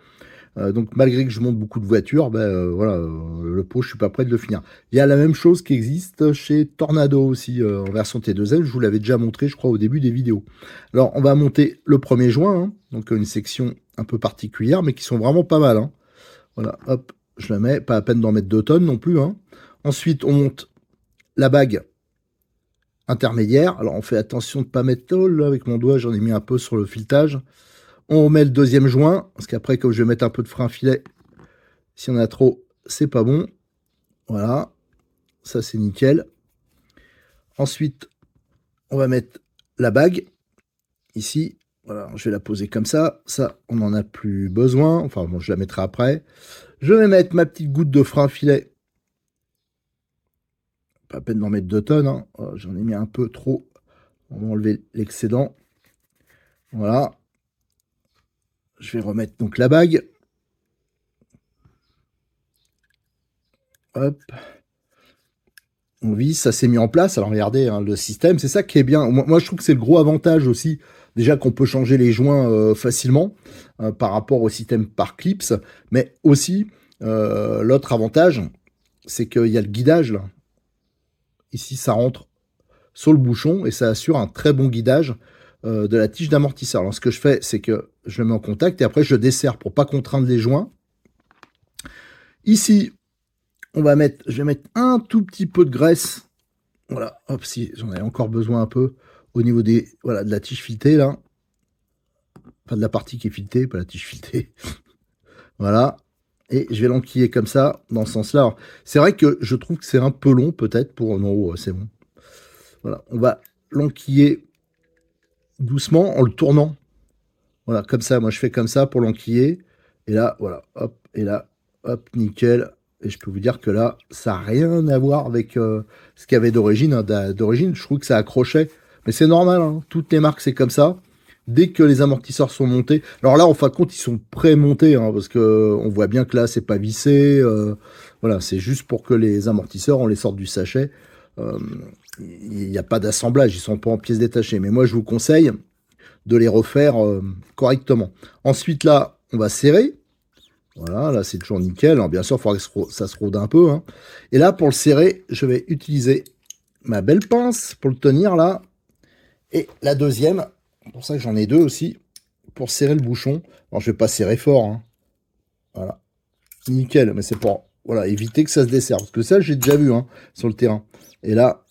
Donc malgré que je monte beaucoup de voitures, voilà, le pot, je suis pas prêt de le finir. Il y a la même chose qui existe chez Tornado aussi, en version T2L, je vous l'avais déjà montré, je crois, au début des vidéos. Alors, on va monter le premier joint, hein, donc une section un peu particulière, mais qui sont vraiment pas mal. Hein. Voilà, hop, je la mets, pas à peine d'en mettre 2 tonnes non plus, hein. Ensuite, on monte la bague intermédiaire. Alors, on fait attention de ne pas mettre trop, là, avec mon doigt, j'en ai mis un peu sur le filetage. On remet le deuxième joint, parce qu'après, comme je vais mettre un peu de frein filet, si on a trop, c'est pas bon. Voilà, ça c'est nickel. Ensuite, on va mettre la bague, ici. Voilà, je vais la poser comme ça. Ça, on n'en a plus besoin. Enfin, bon, je la mettrai après. Je vais mettre ma petite goutte de frein filet. Pas à peine d'en mettre 2 tonnes, hein. Oh, j'en ai mis un peu trop. On va enlever l'excédent. Voilà. Je vais remettre donc la bague. Hop. On visse, ça s'est mis en place. Alors regardez, hein, le système, c'est ça qui est bien. Moi, je trouve que c'est le gros avantage aussi. Déjà qu'on peut changer les joints facilement par rapport au système par clips. Mais aussi, l'autre avantage, c'est qu'il y a le guidage là. Ici, ça rentre sur le bouchon et ça assure un très bon guidage de la tige d'amortisseur. Alors ce que je fais, c'est que je le mets en contact et après je desserre pour pas contraindre les joints. Ici, je vais mettre un tout petit peu de graisse. Voilà, hop, si j'en ai encore besoin un peu au niveau des, voilà, de la tige filetée là. Enfin de la partie qui est filetée, pas la tige filetée. Voilà. Et je vais l'enquiller comme ça, dans ce sens-là. C'est vrai que je trouve que c'est un peu long peut-être pour... Non, c'est bon. Voilà, on va l'enquiller doucement en le tournant. Voilà, comme ça. Moi, je fais comme ça pour l'enquiller. Et là, voilà, hop, et là, hop, nickel. Et je peux vous dire que là, ça n'a rien à voir avec ce qu'il y avait d'origine. Hein. D'origine, je trouve que ça accrochait. Mais c'est normal, hein. Toutes les marques, c'est comme ça. Dès que les amortisseurs sont montés. Alors là, en fin de compte, ils sont pré-montés, hein, parce que on voit bien que là, c'est pas vissé. Voilà, c'est juste pour que les amortisseurs, on les sorte du sachet. Il n'y a pas d'assemblage, ils sont pas en pièces détachées. Mais moi, je vous conseille de les refaire correctement. Ensuite, là, on va serrer. Voilà, là, c'est toujours nickel. Alors, bien sûr, il faudra que ça se rôde un peu. Hein. Et là, pour le serrer, je vais utiliser ma belle pince pour le tenir, là. Et la deuxième, pour ça que j'en ai deux aussi, pour serrer le bouchon. Alors, je vais pas serrer fort. Hein. Voilà. Nickel, mais c'est pour voilà, éviter que ça se desserre. Parce que ça, j'ai déjà vu hein, sur le terrain. Et là,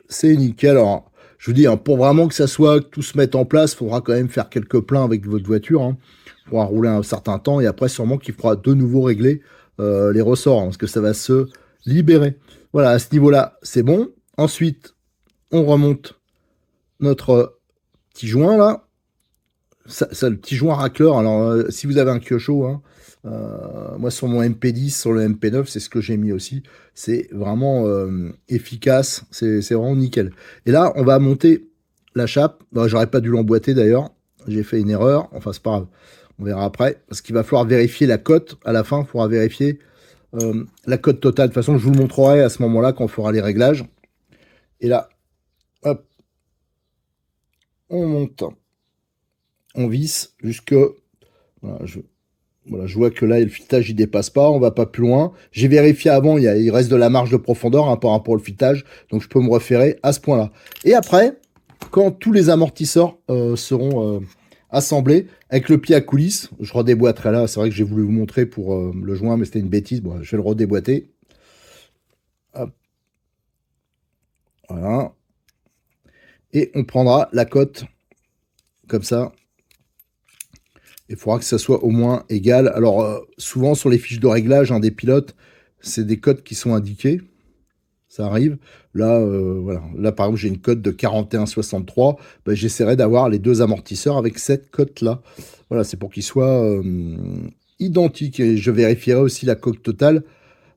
c'est nickel. Alors, je vous dis, hein, pour vraiment que ça soit, que tout se mette en place, il faudra quand même faire quelques pleins avec votre voiture. Hein. Il faudra rouler un certain temps et après, sûrement qu'il faudra de nouveau régler les ressorts. Hein, parce que ça va se libérer. Voilà, à ce niveau-là, c'est bon. Ensuite, on remonte notre petit joint là. Ça, le petit joint racleur. Alors, si vous avez un Kyosho, hein, moi sur mon MP10, sur le MP9, c'est ce que j'ai mis aussi. C'est vraiment efficace. C'est vraiment nickel. Et là, on va monter la chape. Bon, j'aurais pas dû l'emboîter d'ailleurs. J'ai fait une erreur. Enfin, c'est pas grave. On verra après. Parce qu'il va falloir vérifier la cote. À la fin, il faudra vérifier la cote totale. De toute façon, je vous le montrerai à ce moment-là quand on fera les réglages. Et là, hop, on monte. On visse jusque... Voilà, je vois que là, le filetage, il dépasse pas, on va pas plus loin. J'ai vérifié avant, il reste de la marge de profondeur hein, par rapport au filetage, donc je peux me référer à ce point-là. Et après, quand tous les amortisseurs seront assemblés, avec le pied à coulisse, je redéboîterai là, c'est vrai que j'ai voulu vous montrer pour le joint, mais c'était une bêtise, bon, je vais le redéboîter. Hop. Voilà. Et on prendra la cote, comme ça. Il faudra que ça soit au moins égal. Alors, souvent sur les fiches de réglage hein, des pilotes, c'est des cotes qui sont indiquées. Ça arrive. Là, voilà. Là, par exemple, j'ai une cote de 41,63. Ben, j'essaierai d'avoir les deux amortisseurs avec cette cote-là. Voilà, c'est pour qu'ils soient identiques. Et je vérifierai aussi la coque totale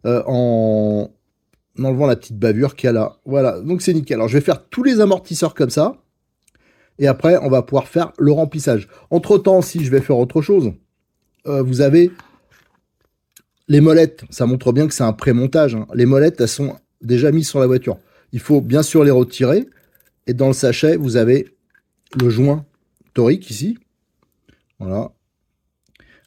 en enlevant la petite bavure qu'il y a là. Voilà, donc c'est nickel. Alors, je vais faire tous les amortisseurs comme ça. Et après, on va pouvoir faire le remplissage. Entre-temps, si je vais faire autre chose, vous avez les molettes. Ça montre bien que c'est un pré-montage. Hein. Les molettes, elles sont déjà mises sur la voiture. Il faut bien sûr les retirer. Et dans le sachet, vous avez le joint torique ici. Voilà.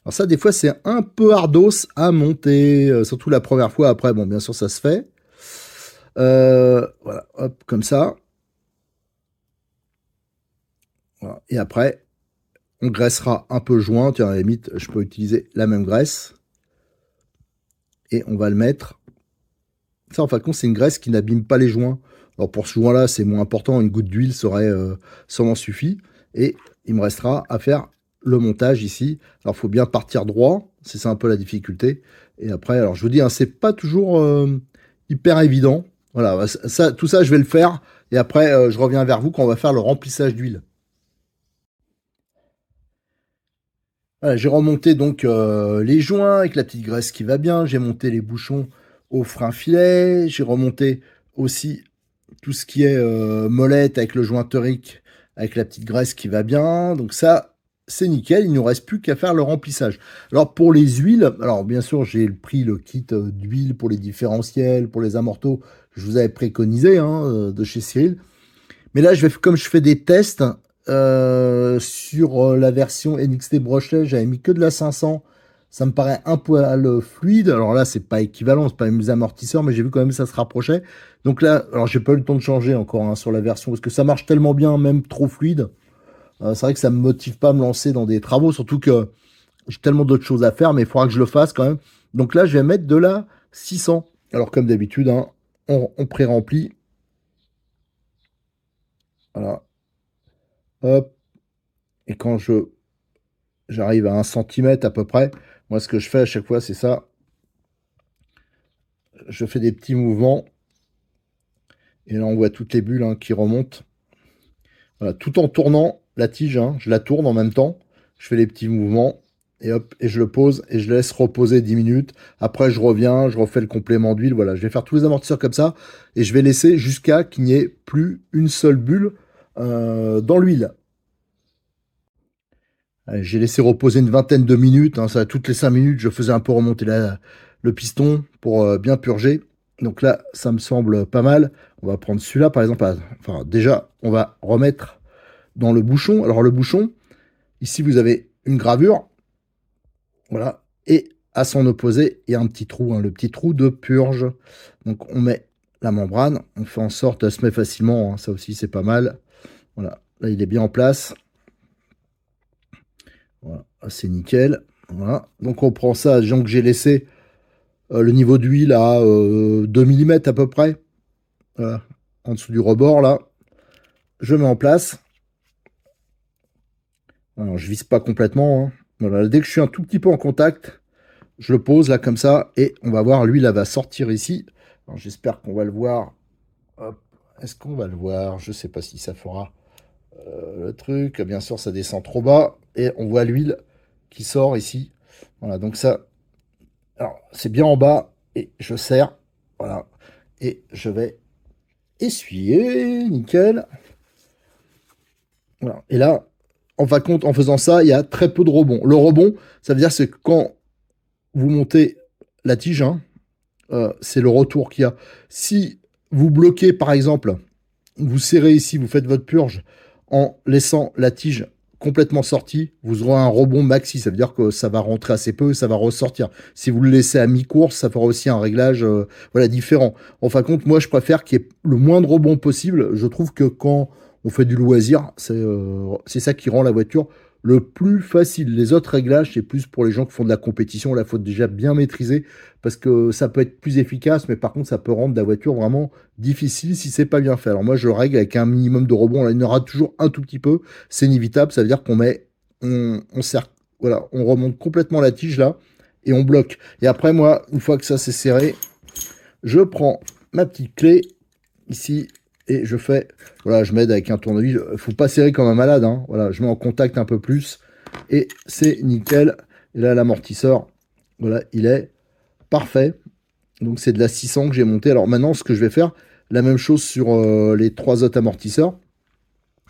Alors ça, des fois, c'est un peu ardos à monter. Surtout la première fois. Après, bon, bien sûr, ça se fait. Voilà, hop, comme ça. Voilà. Et après, on graissera un peu le joint. Tiens, à la limite, je peux utiliser la même graisse. et on va le mettre. Ça, en fin de compte, c'est une graisse qui n'abîme pas les joints. Alors pour ce joint-là, c'est moins important, une goutte d'huile serait ça m'en suffit. Et il me restera à faire le montage ici. Alors il faut bien partir droit, c'est ça un peu la difficulté. Et après, alors je vous dis, hein, c'est pas toujours hyper évident. Voilà, bah, ça, tout ça, je vais le faire. Et après, je reviens vers vous quand on va faire le remplissage d'huile. Voilà, j'ai remonté donc les joints avec la petite graisse qui va bien. J'ai monté les bouchons au frein filet. J'ai remonté aussi tout ce qui est molette avec le joint torique, avec la petite graisse qui va bien. Donc ça, c'est nickel. Il ne nous reste plus qu'à faire le remplissage. Alors pour les huiles, alors bien sûr, j'ai pris le kit d'huile pour les différentiels, pour les amortos. Je vous avais préconisé hein, de chez Cyril. Mais là, comme je fais des tests sur la version NXT Brushless, j'avais mis que de la 500. Ça me paraît un poil fluide. Alors là, c'est pas équivalent, c'est pas les mêmes amortisseurs, mais j'ai vu quand même que ça se rapprochait. Donc là, alors j'ai pas eu le temps de changer encore hein, sur la version parce que ça marche tellement bien, même trop fluide. C'est vrai que ça me motive pas à me lancer dans des travaux, surtout que j'ai tellement d'autres choses à faire, mais il faudra que je le fasse quand même. Donc là, je vais mettre de la 600. Alors comme d'habitude, hein, on pré-remplit. Voilà. Hop. Et quand j'arrive à 1 cm à peu près, moi ce que je fais à chaque fois c'est ça. Je fais des petits mouvements. Et là on voit toutes les bulles hein, qui remontent. Voilà, tout en tournant la tige, hein, je la tourne en même temps. Je fais les petits mouvements. Et hop, et je le pose et je le laisse reposer 10 minutes. Après je reviens, je refais le complément d'huile. Voilà, je vais faire tous les amortisseurs comme ça. Et je vais laisser jusqu'à qu'il n'y ait plus une seule bulle dans l'huile. J'ai laissé reposer une vingtaine de minutes. Hein, ça, toutes les 5 minutes, je faisais un peu remonter le piston pour bien purger. Donc là, ça me semble pas mal. On va prendre celui-là, par exemple. Enfin, déjà, on va remettre dans le bouchon. Alors, le bouchon, ici, vous avez une gravure. Voilà. Et à son opposé, il y a un petit trou, hein, le petit trou de purge. Donc, on met la membrane. On fait en sorte, elle se met facilement. Hein, ça aussi, c'est pas mal. Voilà. Là, il est bien en place. Voilà, c'est nickel. Voilà. Donc on prend ça, donc j'ai laissé le niveau d'huile à 2 mm à peu près. Voilà. En dessous du rebord là. Je mets en place. Alors je vise pas complètement. Hein. Voilà. Dès que je suis un tout petit peu en contact, je le pose là comme ça et on va voir, l'huile elle va sortir ici. J'espère qu'on va le voir. Est-ce qu'on va le voir? Je sais pas si ça fera le truc. Bien sûr, ça descend trop bas et on voit l'huile qui sort ici. Voilà, donc ça, alors c'est bien en bas et je serre. Voilà, et je vais essuyer, nickel. Voilà. Et là, en fin de compte, en faisant ça, il y a très peu de rebond. Le rebond, ça veut dire c'est que quand vous montez la tige, hein, c'est le retour qu'il y a. Si vous bloquez, par exemple, vous serrez ici, vous faites votre purge en laissant la tige complètement sortie, vous aurez un rebond maxi. Ça veut dire que ça va rentrer assez peu et ça va ressortir. Si vous le laissez à mi-course, ça fera aussi un réglage voilà, différent. En fin de compte, moi, je préfère qu'il y ait le moins de rebond possible. Je trouve que quand on fait du loisir, c'est ça qui rend la voiture le plus facile. Les autres réglages, c'est plus pour les gens qui font de la compétition. Là, il faut déjà bien maîtriser parce que ça peut être plus efficace, mais par contre, ça peut rendre la voiture vraiment difficile si c'est pas bien fait. Alors moi, je règle avec un minimum de rebond. Là, il y en aura toujours un tout petit peu. C'est inévitable. Ça veut dire on serre, voilà, on remonte complètement la tige là et on bloque. Et après, moi, une fois que ça s'est serré, je prends ma petite clé ici et je fais, voilà, je m'aide avec un tournevis. Faut pas serrer comme un malade, hein. Voilà, je mets en contact un peu plus et c'est nickel. Et là, l'amortisseur, voilà, il est parfait. Donc c'est de la 600 que j'ai monté. Alors maintenant, ce que je vais faire, la même chose sur les 3 autres amortisseurs.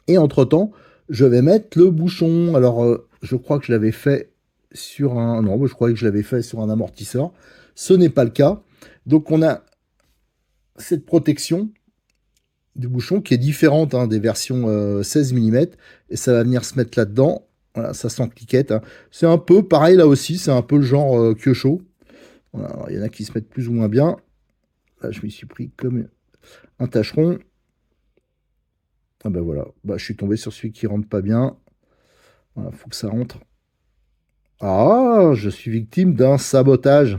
Et entre-temps, je vais mettre le bouchon. Alors, je crois que je l'avais fait sur un... Non, je croyais que je l'avais fait sur un amortisseur. Ce n'est pas le cas. Donc on a cette protection du bouchon qui est différente hein, des versions 16 mm. Et ça va venir se mettre là-dedans. Voilà, ça sent cliquette. Hein. C'est un peu pareil là aussi. C'est un peu le genre Kyosho. Voilà, il y en a qui se mettent plus ou moins bien. Là, je m'y suis pris comme un tâcheron. Ah ben voilà, bah, je suis tombé sur celui qui rentre pas bien. Voilà, faut que ça rentre. Ah, je suis victime d'un sabotage.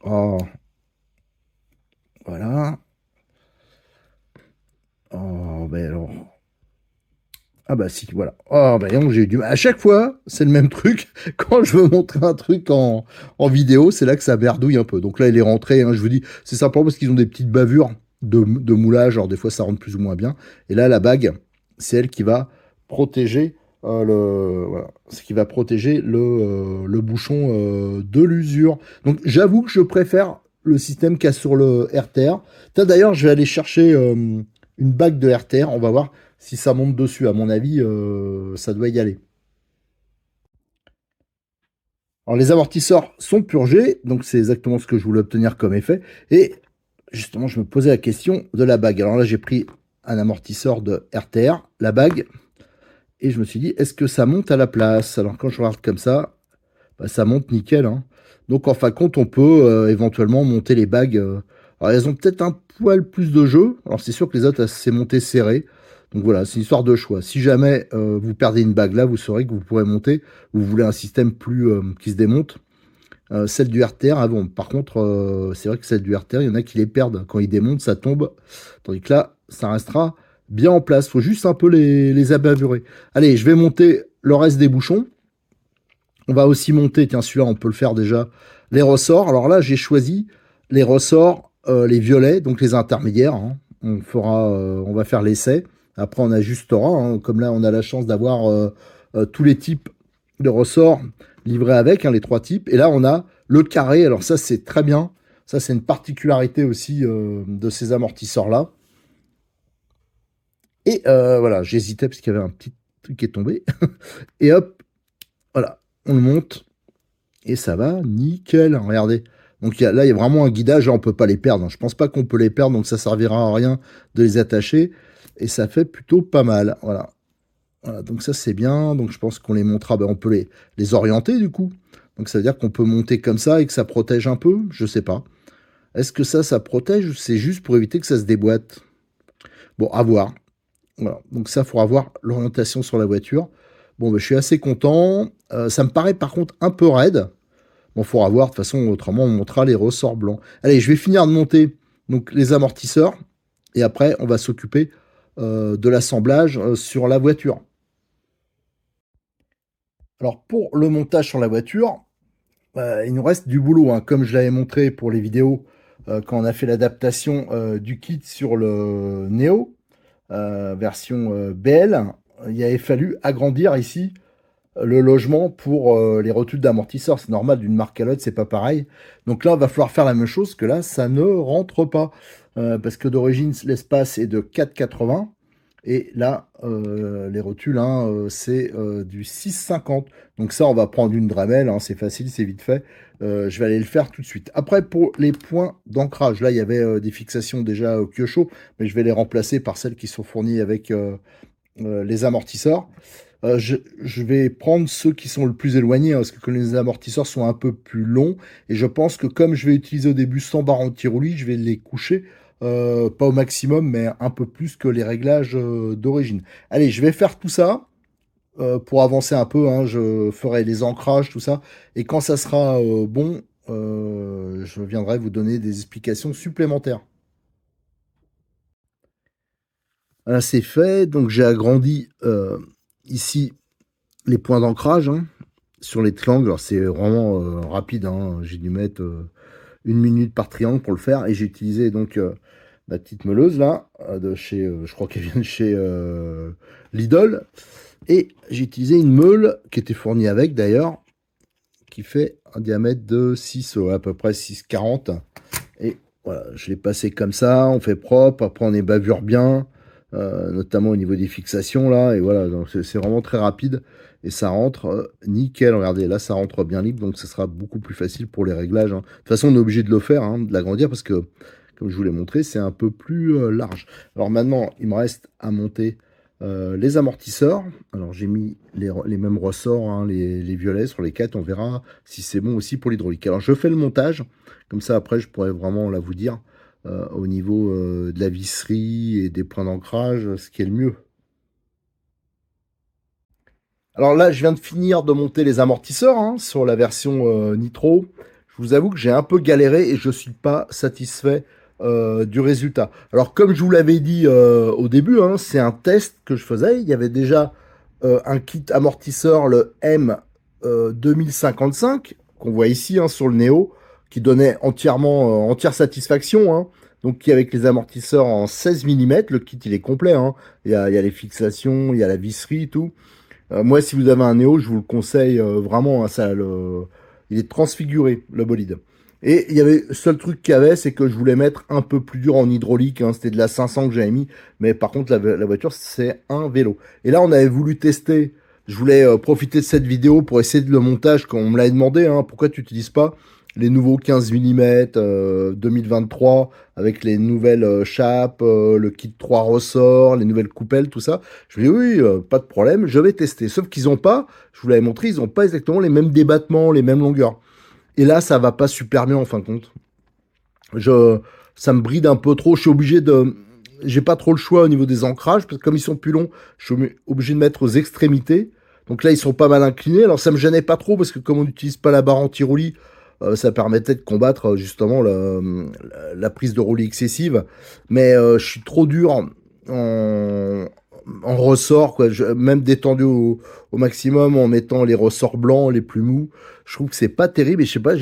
Oh, voilà. Oh, ben alors. Ah bah si, voilà. Oh bah non, j'ai eu du mal. À chaque fois, c'est le même truc. Quand je veux montrer un truc en vidéo, c'est là que ça berdouille un peu. Donc là, il est rentré, hein, je vous dis, c'est simplement parce qu'ils ont des petites bavures de moulage. Alors des fois, ça rentre plus ou moins bien. Et là, la bague, c'est elle qui va protéger voilà, ce qui va protéger le bouchon de l'usure. Donc j'avoue que je préfère le système qu'il y a sur le RTR. D'ailleurs, je vais aller chercher une bague de RTR. On va voir si ça monte dessus. À mon avis, ça doit y aller. Alors, les amortisseurs sont purgés, donc c'est exactement ce que je voulais obtenir comme effet. Et justement, je me posais la question de la bague. Alors là, j'ai pris un amortisseur de RTR, la bague, et je me suis dit, est-ce que ça monte à la place? Alors quand je regarde comme ça, bah, ça monte nickel, hein. Donc en fin de compte, on peut éventuellement monter les bagues. Alors elles ont peut-être un poil plus de jeu. Alors c'est sûr que les autres, c'est monté serré. Donc voilà, c'est une histoire de choix. Si jamais vous perdez une bague là, vous saurez que vous pourrez monter. Vous voulez un système plus qui se démonte. Celle du RTR, ah bon, par contre, c'est vrai que celle du RTR, il y en a qui les perdent. Quand ils démontent, ça tombe. Tandis que là, ça restera bien en place. Faut juste un peu les abavurer. Allez, je vais monter le reste des bouchons. On va aussi monter, tiens, celui-là, on peut le faire déjà, les ressorts. Alors là, j'ai choisi les ressorts, les violets, donc les intermédiaires, hein. On va faire l'essai. Après, on ajustera, hein. Comme là, on a la chance d'avoir tous les types de ressorts livrés avec, hein, les trois types. Et là, on a le carré. Alors ça, c'est très bien. Ça, c'est une particularité aussi de ces amortisseurs-là. Et voilà, j'hésitais parce qu'il y avait un petit truc qui est tombé. Et hop, voilà, on le monte. Et ça va nickel, regardez. Donc là, il y a vraiment un guidage, là, on peut pas les perdre, hein. Je pense pas qu'on peut les perdre, donc ça servira à rien de les attacher. Et ça fait plutôt pas mal. Voilà. Voilà, donc ça c'est bien. Donc je pense qu'on les montera, ben, on peut les orienter du coup. Donc ça veut dire qu'on peut monter comme ça et que ça protège un peu, je sais pas. Est-ce que ça protège ou c'est juste pour éviter que ça se déboîte? Bon, à voir. Voilà. Donc ça, il faudra voir l'orientation sur la voiture. Bon, ben, je suis assez content. Ça me paraît par contre un peu raide. Bon, faudra voir, de toute façon, autrement, on montrera les ressorts blancs. Allez, je vais finir de monter donc, les amortisseurs, et après, on va s'occuper de l'assemblage sur la voiture. Alors, pour le montage sur la voiture, il nous reste du boulot, hein. Comme je l'avais montré pour les vidéos, quand on a fait l'adaptation du kit sur le Neo, version BL, il avait fallu agrandir ici le logement pour les rotules d'amortisseurs. C'est normal, d'une marque à l'autre, c'est pas pareil. Donc là, il va falloir faire la même chose que là, ça ne rentre pas. Parce que d'origine, l'espace est de 4,80. Et là, les rotules, hein, c'est du 6,50. Donc ça, on va prendre une Dremel, hein, c'est facile, c'est vite fait. Je vais aller le faire tout de suite. Après, pour les points d'ancrage, là, il y avait des fixations déjà au Kyosho, mais je vais les remplacer par celles qui sont fournies avec les amortisseurs. Je vais prendre ceux qui sont le plus éloignés, hein, parce que les amortisseurs sont un peu plus longs. Et je pense que comme je vais utiliser au début 100 barres anti-roulis, je vais les coucher, pas au maximum, mais un peu plus que les réglages d'origine. Allez, je vais faire tout ça pour avancer un peu, hein. Je ferai les ancrages, tout ça. Et quand ça sera bon, je viendrai vous donner des explications supplémentaires. Voilà, c'est fait. Donc j'ai agrandi ici les points d'ancrage, hein, sur les triangles. Alors c'est vraiment rapide, hein. J'ai dû mettre 1 minute par triangle pour le faire. Et j'ai utilisé donc ma petite meuleuse là, de chez, je crois qu'elle vient de chez Lidl. Et j'ai utilisé une meule qui était fournie avec d'ailleurs, qui fait un diamètre de 6, à peu près 6,40. Et voilà, je l'ai passé comme ça, on fait propre, après on bavure bien, notamment au niveau des fixations là, et voilà, donc c'est vraiment très rapide et ça rentre nickel. Regardez, là ça rentre bien libre, donc ce sera beaucoup plus facile pour les réglages, hein. De toute façon, on est obligé de le faire, hein, de l'agrandir parce que, comme je vous l'ai montré, c'est un peu plus large. Alors maintenant, il me reste à monter les amortisseurs. Alors j'ai mis les mêmes ressorts, hein, les violets sur les 4, on verra si c'est bon aussi pour l'hydraulique. Alors je fais le montage. Comme ça, après, je pourrais vraiment là vous dire au niveau de la visserie et des points d'ancrage, ce qui est le mieux. Alors là, je viens de finir de monter les amortisseurs, hein, sur la version Nitro. je vous avoue que j'ai un peu galéré et je suis pas satisfait du résultat. Alors comme je vous l'avais dit au début, hein, c'est un test que je faisais. Il y avait déjà un kit amortisseur, le M 2055, qu'on voit ici hein, sur le Neo, qui donnait entière satisfaction. Hein. Donc qui avec les amortisseurs en 16 mm, le kit il est complet. Hein. Il y a les fixations, il y a la visserie, tout. Moi, si vous avez un Neo, je vous le conseille vraiment. Hein, il est transfiguré, le bolide. Et il y avait, le seul truc qu'il y avait, c'est que je voulais mettre un peu plus dur en hydraulique. Hein, c'était de la 500 que j'avais mis. Mais par contre, la voiture, c'est un vélo. Et là, on avait voulu tester. Je voulais profiter de cette vidéo pour essayer de le montage, quand on me l'avait demandé. Hein, pourquoi tu n'utilises pas les nouveaux 15 mm 2023 avec les nouvelles chapes, le kit 3 ressorts, les nouvelles coupelles, tout ça. Je lui ai dit oui, pas de problème, je vais tester. Sauf qu'ils n'ont pas, je vous l'avais montré, ils n'ont pas exactement les mêmes débattements, les mêmes longueurs. Et là, ça va pas super bien en fin de compte. Ça me bride un peu trop. Je suis obligé de. J'ai pas trop le choix au niveau des ancrages, parce que comme ils sont plus longs, je suis obligé de mettre aux extrémités. Donc là, ils sont pas mal inclinés. Alors ça me gênait pas trop, parce que comme on n'utilise pas la barre anti-roulis, ça permettait de combattre justement la prise de roulis excessive. Mais je suis trop dur en ressort, quoi. Même détendu au maximum en mettant les ressorts blancs les plus mous. Je trouve que c'est pas terrible et je sais pas,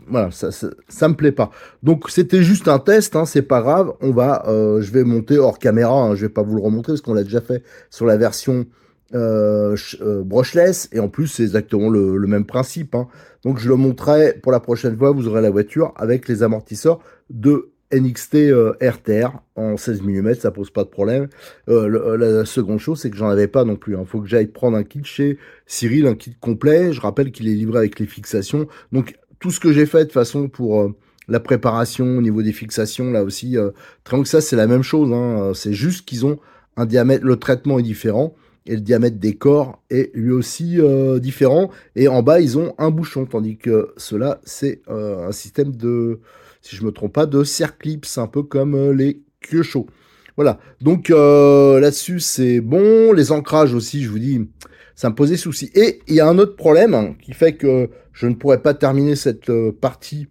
voilà, ça me plaît pas. Donc c'était juste un test, hein, c'est pas grave. Je vais monter hors caméra, hein, je vais pas vous le remontrer parce qu'on l'a déjà fait sur la version brushless et en plus c'est exactement le même principe. Hein. Donc je le montrerai pour la prochaine fois, vous aurez la voiture avec les amortisseurs de NXT RTR en 16 mm, ça pose pas de problème. La seconde chose, c'est que j'en avais pas non plus. Il faut que j'aille prendre un kit chez Cyril, un kit complet. Je rappelle qu'il est livré avec les fixations. Donc tout ce que j'ai fait de façon pour la préparation au niveau des fixations, là aussi, Triangle, ça c'est la même chose. Hein. C'est juste qu'ils ont un diamètre, le traitement est différent. Et le diamètre des corps est lui aussi différent. Et en bas, ils ont un bouchon, tandis que cela, c'est un système de, si je me trompe pas, de Circlips, un peu comme les Kyosho. Voilà, donc là-dessus, c'est bon. Les ancrages aussi, je vous dis, ça me posait souci. Et il y a un autre problème hein, qui fait que je ne pourrais pas terminer cette partie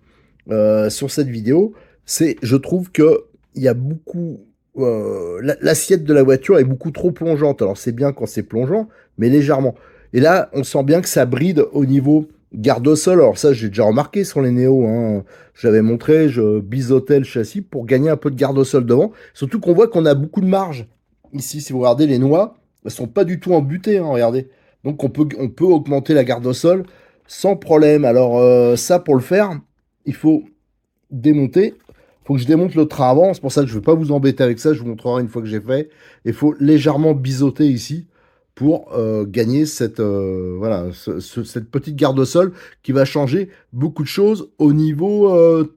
sur cette vidéo. C'est, je trouve que il y a beaucoup l'assiette de la voiture est beaucoup trop plongeante. Alors c'est bien quand c'est plongeant, mais légèrement. Et là, on sent bien que ça bride au niveau garde au sol. Alors ça, j'ai déjà remarqué sur les Néo. Hein. J'avais montré, je biseautais le châssis pour gagner un peu de garde au sol devant. Surtout qu'on voit qu'on a beaucoup de marge. Ici, si vous regardez les noix, elles sont pas du tout embutées. Hein, regardez. Donc on peut augmenter la garde au sol sans problème. Alors ça, pour le faire, il faut démonter. Faut que je démonte le train avant, c'est pour ça que je ne vais pas vous embêter avec ça, je vous montrerai une fois que j'ai fait. Il faut légèrement biseauter ici pour gagner cette, voilà, cette petite garde au sol qui va changer beaucoup de choses au niveau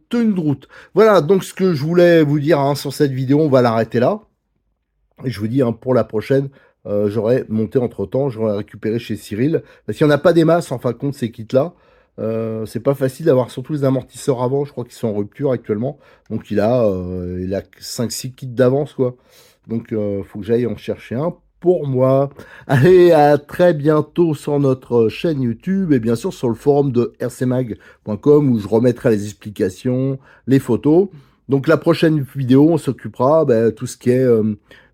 tenue de route. Voilà, donc ce que je voulais vous dire hein, sur cette vidéo, on va l'arrêter là. Et je vous dis, hein, pour la prochaine, j'aurai monté entre-temps, j'aurai récupéré chez Cyril. Parce qu'il n'y en a pas des masses, en fin de compte, ces kits-là. C'est pas facile d'avoir surtout les amortisseurs avant, je crois qu'ils sont en rupture actuellement. Donc il a 5-6 kits d'avance, quoi. Donc faut que j'aille en chercher un pour moi. Allez, à très bientôt sur notre chaîne YouTube et bien sûr sur le forum de rcmag.com où je remettrai les explications, les photos. Donc la prochaine vidéo, on s'occupera tout ce qui est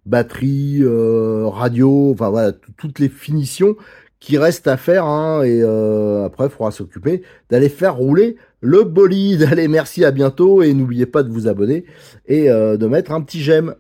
batterie, radio, enfin voilà, toutes les finitions qui restent à faire. Hein, et après, il faudra s'occuper d'aller faire rouler le bolide. Allez, merci, à bientôt et n'oubliez pas de vous abonner et de mettre un petit j'aime.